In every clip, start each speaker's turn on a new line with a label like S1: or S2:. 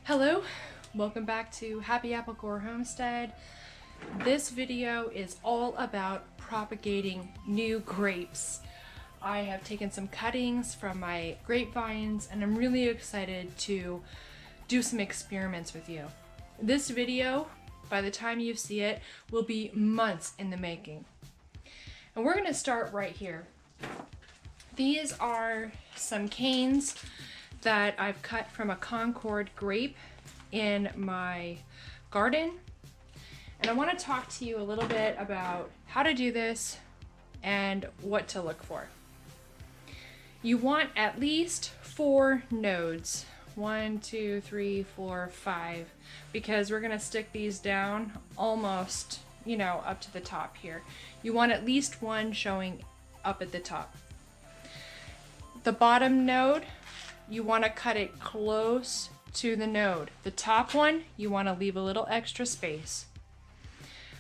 S1: Hello, welcome back to Happy Apple Core Homestead. This video is all about propagating new grapes. I have taken some cuttings from my grapevines and I'm really excited to do some experiments with you. This video, by the time you see it, will be months in the making. And we're going to start right here. These are some canes that I've cut from a Concord grape in my garden. And I want to talk to you a little bit about how to do this and what to look for. You want at least 4 nodes. 1, 2, 3, 4, 5, because we're gonna stick these down almost, up to the top here. You want at least one showing up at the top. The bottom node, you want to cut it close to the node. The top one, you want to leave a little extra space.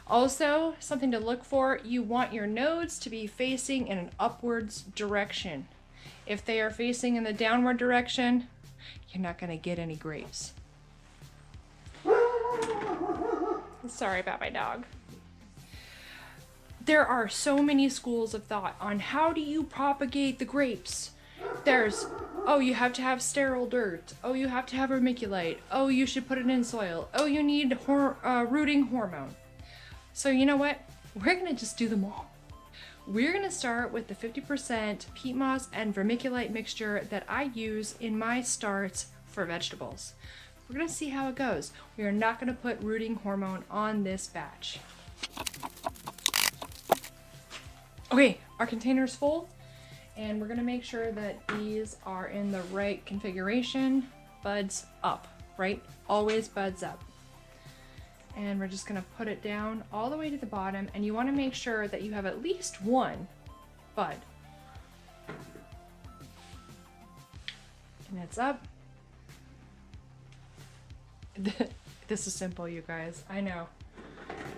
S1: Also, something to look for, you want your nodes to be facing in an upwards direction. If they are facing in the downward direction, you're not going to get any grapes. Sorry about my dog. There are so many schools of thought on how do you propagate the grapes. There's, oh, you have to have sterile dirt. Oh, you have to have vermiculite. Oh, you should put it in soil. Oh, you need rooting hormone. So you know what? We're going to just do them all. We're going to start with the 50% peat moss and vermiculite mixture that I use in my starts for vegetables. We're going to see how it goes. We are not going to put rooting hormone on this batch. Okay, our container's full. And we're gonna make sure that these are in the right configuration. Buds up, right? Always buds up. And we're just gonna put it down all the way to the bottom, and you wanna make sure that you have at least one bud. And it's up. This is simple, you guys, I know.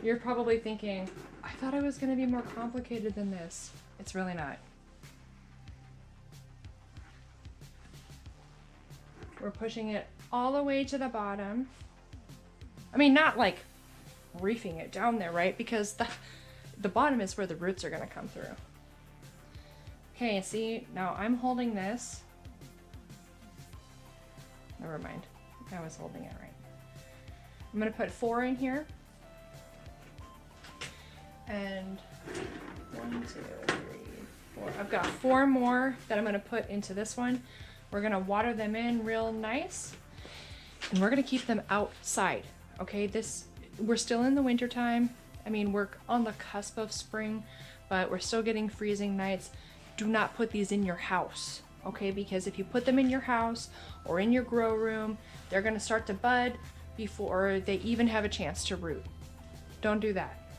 S1: You're probably thinking, I thought it was gonna be more complicated than this. It's really not. We're pushing it all the way to the bottom. I mean, not like reefing it down there, right? Because the bottom is where the roots are gonna come through. Okay, see, now I'm holding this. Never mind, I was holding it right. I'm gonna put 4 in here. And 1, 2, 3, 4. I've got 4 more that I'm gonna put into this one. We're gonna water them in real nice, and we're gonna keep them outside, okay? We're still in the winter time. I mean, we're on the cusp of spring, but we're still getting freezing nights. Do not put these in your house, okay? Because if you put them in your house or in your grow room, they're gonna start to bud before they even have a chance to root. Don't do that.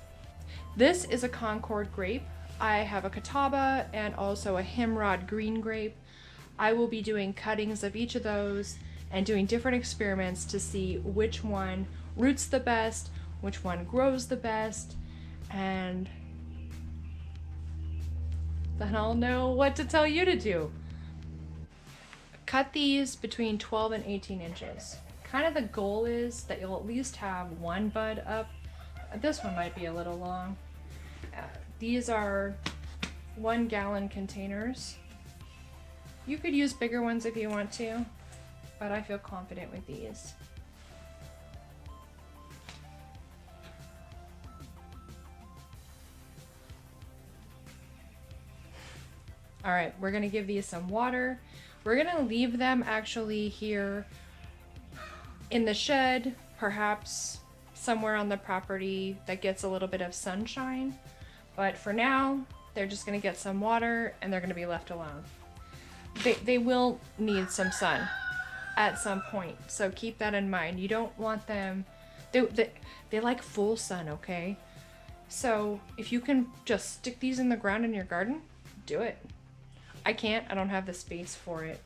S1: This is a Concord grape. I have a Catawba and also a Himrod green grape. I will be doing cuttings of each of those and doing different experiments to see which one roots the best, which one grows the best, and then I'll know what to tell you to do. Cut these between 12 and 18 inches. Kind of the goal is that you'll at least have one bud up. This one might be a little long. These are 1 gallon containers. You could use bigger ones if you want to, but I feel confident with these. All right, we're gonna give these some water. We're gonna leave them actually here in the shed, perhaps somewhere on the property that gets a little bit of sunshine. But for now, they're just gonna get some water and they're gonna be left alone. They will need some sun at some point, so keep that in mind. You don't want them, they like full sun, okay? So if you can just stick these in the ground in your garden, do it. I can't, I don't have the space for it.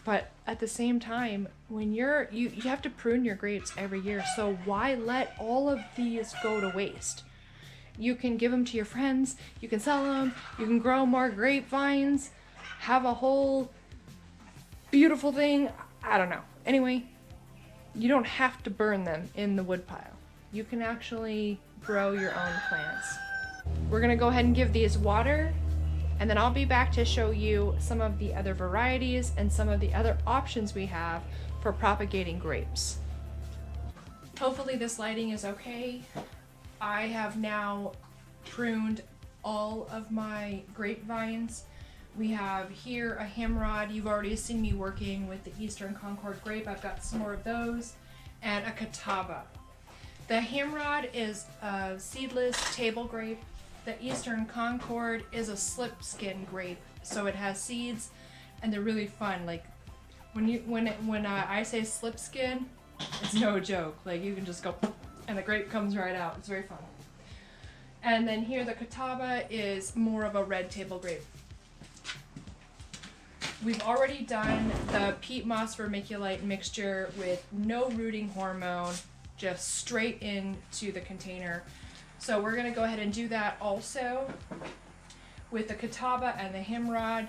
S1: But at the same time, when you have to prune your grapes every year, so why let all of these go to waste? You can give them to your friends, you can sell them, you can grow more grapevines, have a whole beautiful thing. I don't know. Anyway, you don't have to burn them in the woodpile. You can actually grow your own plants. We're gonna go ahead and give these water, and then I'll be back to show you some of the other varieties and some of the other options we have for propagating grapes. Hopefully this lighting is okay. I have now pruned all of my grapevines. We have here a hemrod. You've already seen me working with the Eastern Concord grape. I've got some more of those, and a catawba. The hemrod is a seedless table grape. The Eastern Concord is a slip skin grape, so it has seeds, and they're really fun. Like when I say slip skin, it's no joke. Like you can just go, and the grape comes right out. It's very fun. And then here the catawba is more of a red table grape. We've already done the peat moss vermiculite mixture with no rooting hormone, just straight into the container. So we're gonna go ahead and do that also with the catawba and the hemrod.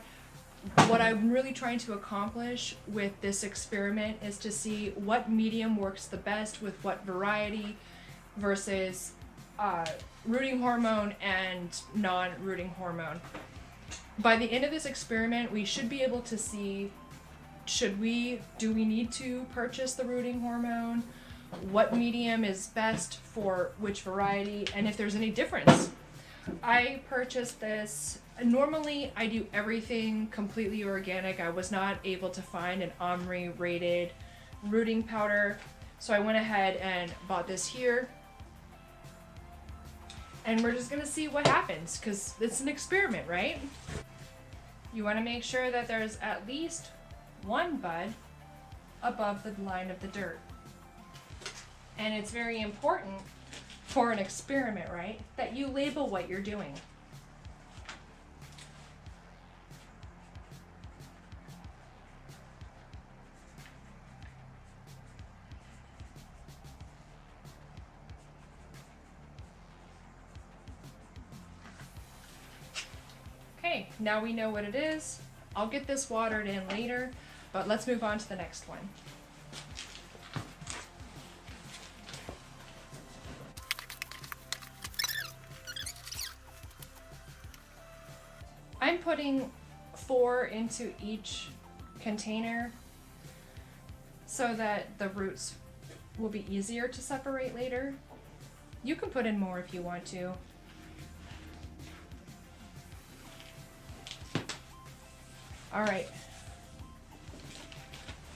S1: What I'm really trying to accomplish with this experiment is to see what medium works the best with what variety versus rooting hormone and non-rooting hormone. By the end of this experiment, we should be able to see, do we need to purchase the rooting hormone? What medium is best for which variety, and if there's any difference. I purchased this. Normally, I do everything completely organic. I was not able to find an OMRI rated rooting powder, so I went ahead and bought this here. And we're just gonna see what happens, because it's an experiment, right? You wanna make sure that there's at least one bud above the line of the dirt. And it's very important for an experiment, right, that you label what you're doing. Okay, now we know what it is. I'll get this watered in later, but let's move on to the next one. I'm putting 4 into each container so that the roots will be easier to separate later. You can put in more if you want to. All right,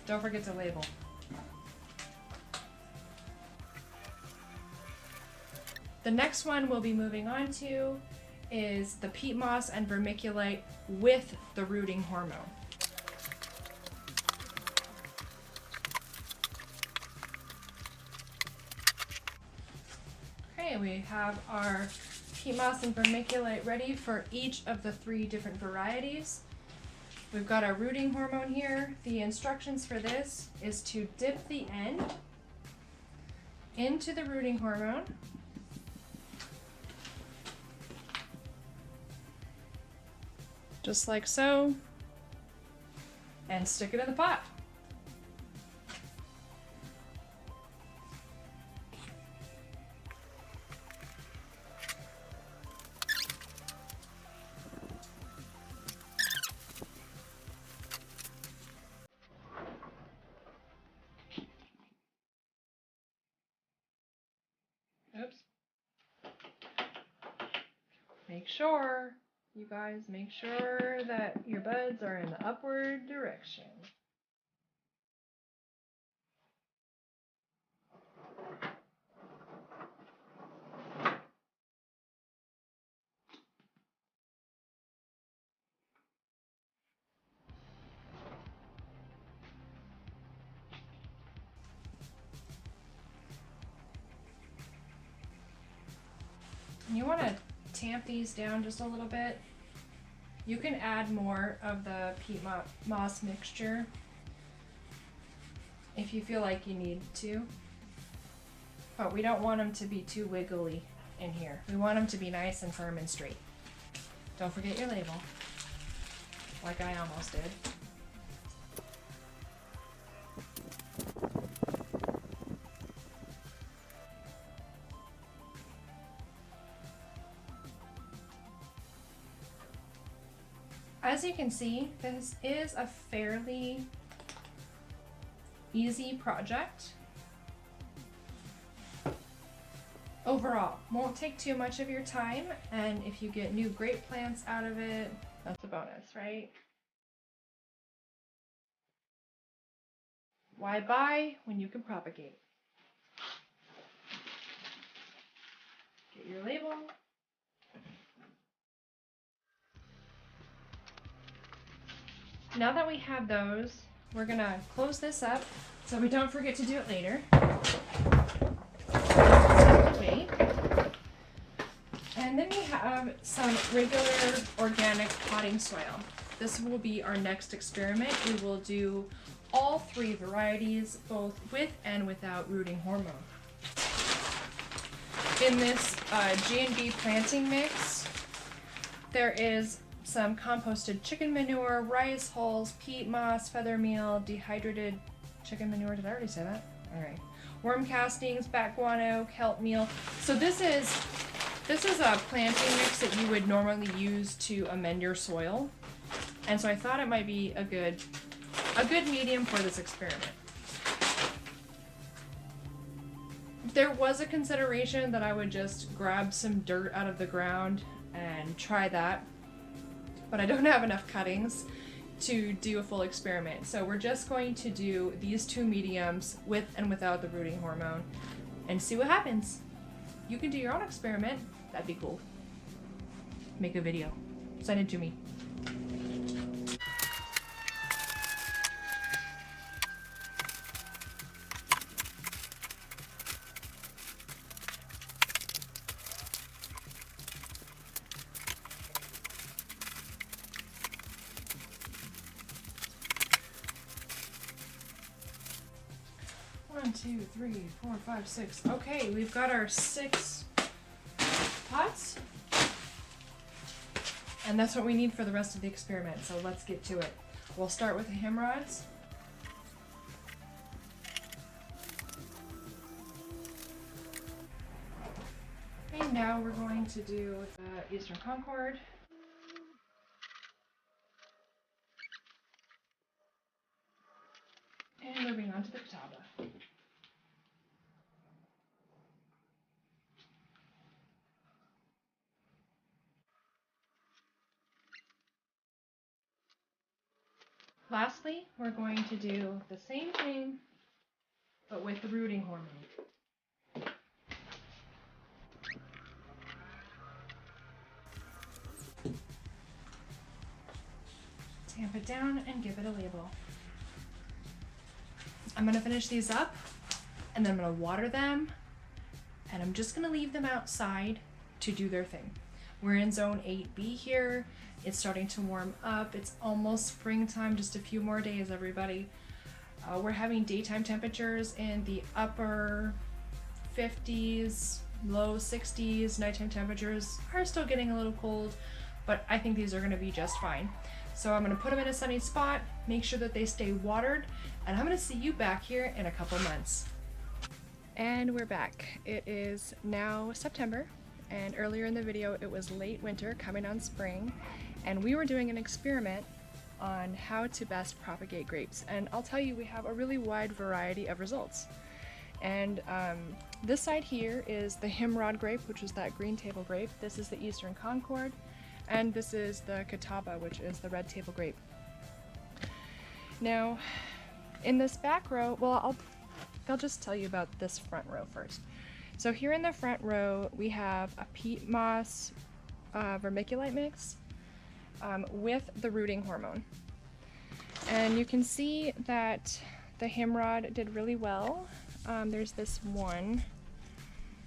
S1: don't forget to label. The next one we'll be moving on to is the peat moss and vermiculite with the rooting hormone. Okay, we have our peat moss and vermiculite ready for each of the 3 different varieties. We've got our rooting hormone here. The instructions for this is to dip the end into the rooting hormone. Just like so. And stick it in the pot. Oops. Make sure, you guys, make sure that your buds are in the upward direction. You want to tamp these down just a little bit. You can add more of the peat moss mixture if you feel like you need to, but we don't want them to be too wiggly in here. We want them to be nice and firm and straight. Don't forget your label, like I almost did. as you can see, this is a fairly easy project. Overall, won't take too much of your time, and if you get new grape plants out of it, that's a bonus, right? Why buy when you can propagate? Get your label. Now that we have those, we're gonna close this up so we don't forget to do it later. Wait. And then we have some regular organic potting soil. This will be our next experiment. We will do all 3 varieties, both with and without rooting hormone. In this G&B planting mix, there is some composted chicken manure, rice hulls, peat moss, feather meal, dehydrated chicken manure. Did I already say that? All right. Worm castings, bat guano, kelp meal. So this is a planting mix that you would normally use to amend your soil. And so I thought it might be a good medium for this experiment. There was a consideration that I would just grab some dirt out of the ground and try that, but I don't have enough cuttings to do a full experiment. So we're just going to do these 2 mediums with and without the rooting hormone and see what happens. You can do your own experiment. That'd be cool. Make a video. Send it to me. One, 2, 3, 4, 5, 6. Okay, we've got our 6 pots. And that's what we need for the rest of the experiment, so let's get to it. We'll start with the hemorrhoids. And now we're going to do the Eastern Concord. And moving on to the Catawba. Lastly, we're going to do the same thing, but with the rooting hormone. Tamp it down and give it a label. I'm going to finish these up, and then I'm going to water them, and I'm just going to leave them outside to do their thing. We're in zone 8B here. It's starting to warm up. It's almost springtime, just a few more days, everybody. We're having daytime temperatures in the upper 50s, low 60s. Nighttime temperatures are still getting a little cold, but I think these are going to be just fine. So I'm going to put them in a sunny spot, make sure that they stay watered, and I'm going to see you back here in a couple months. And we're back. It is now September, and earlier in the video it was late winter coming on spring, and we were doing an experiment on how to best propagate grapes. And I'll tell you, we have a really wide variety of results. And this side here is the Himrod grape, which is that green table grape. This is the Eastern Concord, and this is the Catawba, which is the red table grape. Now, in this back row, well, I'll just tell you about this front row first. So here in the front row, we have a peat moss vermiculite mix with the rooting hormone. And you can see that the Himrod did really well. There's this one.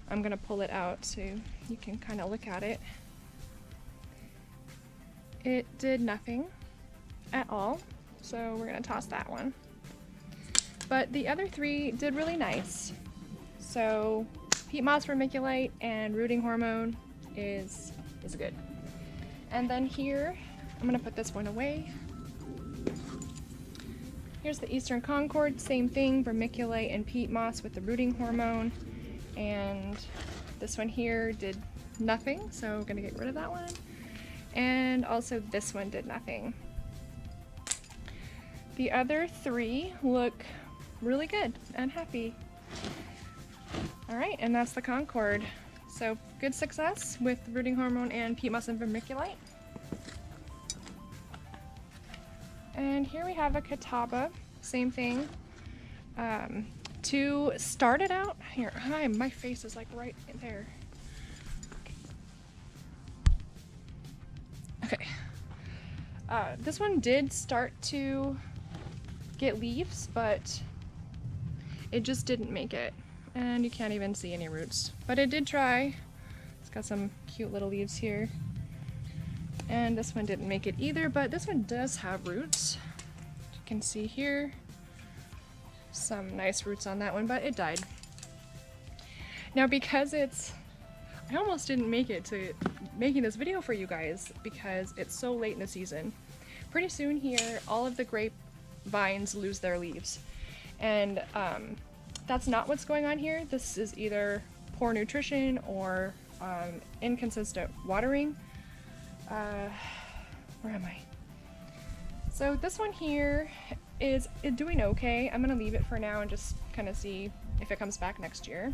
S1: I'm gonna pull it out so you can kind of look at it. It did nothing at all, so we're gonna toss that one. But the other 3 did really nice. So peat moss vermiculite and rooting hormone is good. And then here, I'm gonna put this one away. Here's the Eastern Concord, same thing, vermiculite and peat moss with the rooting hormone. And this one here did nothing, so we're gonna get rid of that one. And also this one did nothing. The other 3 look really good and happy. All right, and that's the Concord. So good success with rooting hormone and peat moss and vermiculite. And here we have a Catawba, same thing. 2 started out here. Hi, my face is like right in there. Okay. This one did start to get leaves, but it just didn't make it. And you can't even see any roots. But it did try. It's got some cute little leaves here. And this one didn't make it either, but this one does have roots. You can see here some nice roots on that one, but it died. Now because I almost didn't make it to making this video for you guys because it's so late in the season. Pretty soon here, all of the grape vines lose their leaves. And that's not what's going on here. This is either poor nutrition or inconsistent watering. Where am I? So this one here is doing okay. I'm gonna leave it for now and just kind of see if it comes back next year.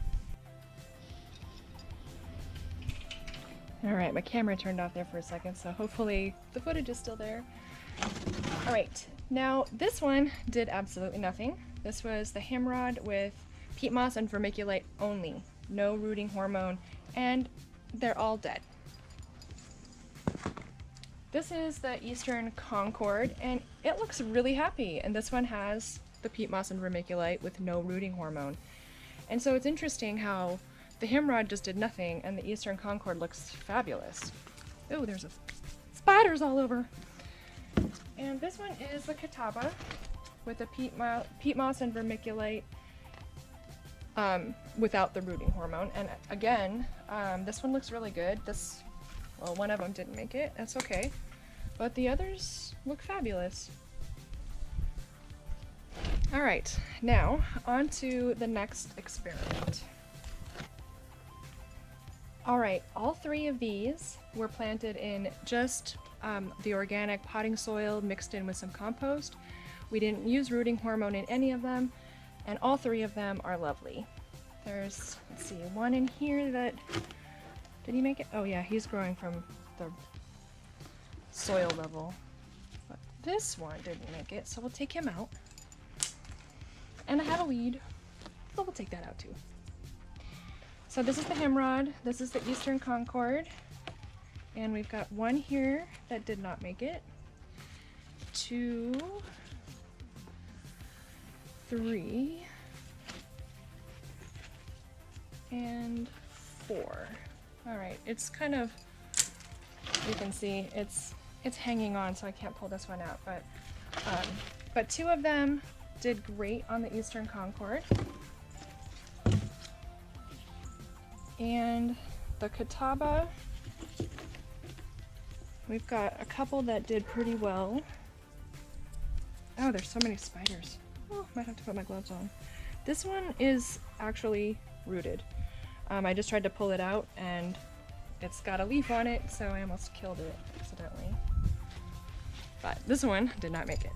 S1: All right, my camera turned off there for a second, so hopefully the footage is still there. All right, now this one did absolutely nothing. This was the Himrod with peat moss and vermiculite only, no rooting hormone, and they're all dead. This is the Eastern Concord, and it looks really happy, and this one has the peat moss and vermiculite with no rooting hormone. And so it's interesting how the Himrod just did nothing, and the Eastern Concord looks fabulous. Oh, there's spiders all over. And this one is the Catawba with the peat moss and vermiculite without the rooting hormone. And again, this one looks really good. Well, one of them didn't make it. That's okay. But the others look fabulous. All right, now on to the next experiment. All right, all 3 of these were planted in just the organic potting soil mixed in with some compost. We didn't use rooting hormone in any of them, and all 3 of them are lovely. There's, let's see, one in here that, did he make it? Oh yeah, he's growing from the soil level. But this one didn't make it, so we'll take him out. And I have a weed, so we'll take that out too. So this is the Himrod, this is the Eastern Concord, and we've got one here that did not make it, 2, 3, and 4. All right, it's kind of, you can see it's hanging on, so I can't pull this one out, but 2 of them did great on the Eastern Concord. And the Catawba, we've got a couple that did pretty well. Oh, there's so many spiders. Oh, might have to put my gloves on. This one is actually rooted. I just tried to pull it out and it's got a leaf on it, so I almost killed it accidentally. But this one did not make it.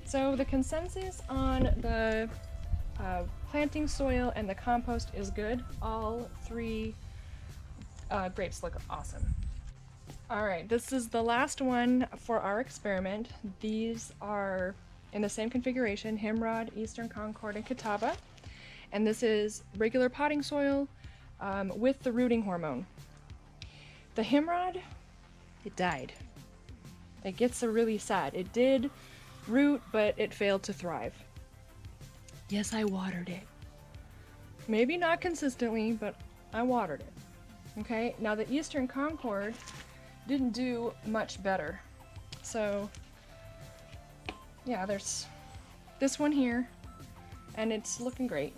S1: So the consensus on the planting soil and the compost is good. All 3 grapes look awesome. All right, this is the last one for our experiment. These are in the same configuration, Himrod, Eastern Concord, and Catawba. And this is regular potting soil with the rooting hormone. The Himrod, it died. It gets really sad. It did root, but it failed to thrive. Yes, I watered it. Maybe not consistently, but I watered it. Okay, now the Eastern Concord didn't do much better. So, yeah, there's this one here, and it's looking great.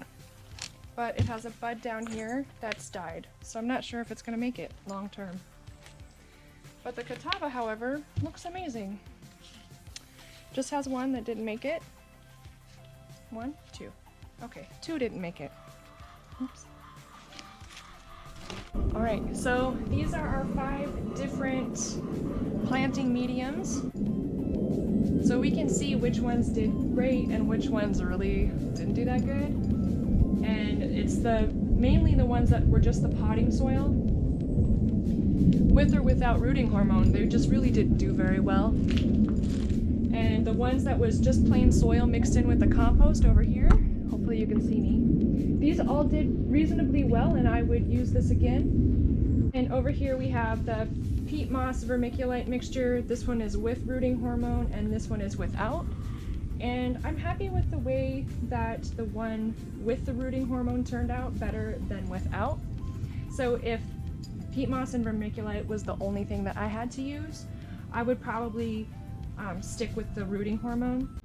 S1: But it has a bud down here that's died, so I'm not sure if it's gonna make it long term. But the Catawba, however, looks amazing. Just has one that didn't make it. 1, 2. Okay, 2 didn't make it. Oops. All right, so these are our 5 different planting mediums. So we can see which ones did great and which ones really didn't do that good. And it's mainly the ones that were just the potting soil, with or without rooting hormone. They just really didn't do very well. And the ones that was just plain soil mixed in with the compost over here, hopefully you can see me, these all did reasonably well, and I would use this again. And over here we have the peat moss vermiculite mixture. This one is with rooting hormone and this one is without. And I'm happy with the way that the one with the rooting hormone turned out, better than without. So if peat moss and vermiculite was the only thing that I had to use, I would probably stick with the rooting hormone.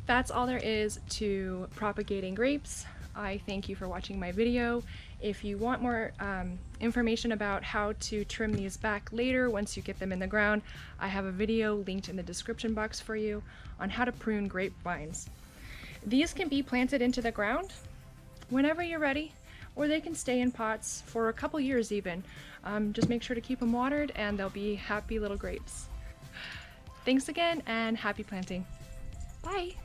S1: That's all there is to propagating grapes. I thank you for watching my video. If you want more information about how to trim these back later once you get them in the ground, I have a video linked in the description box for you on how to prune grapevines. These can be planted into the ground whenever you're ready, or they can stay in pots for a couple years even. Just make sure to keep them watered and they'll be happy little grapes. Thanks again and happy planting. Bye!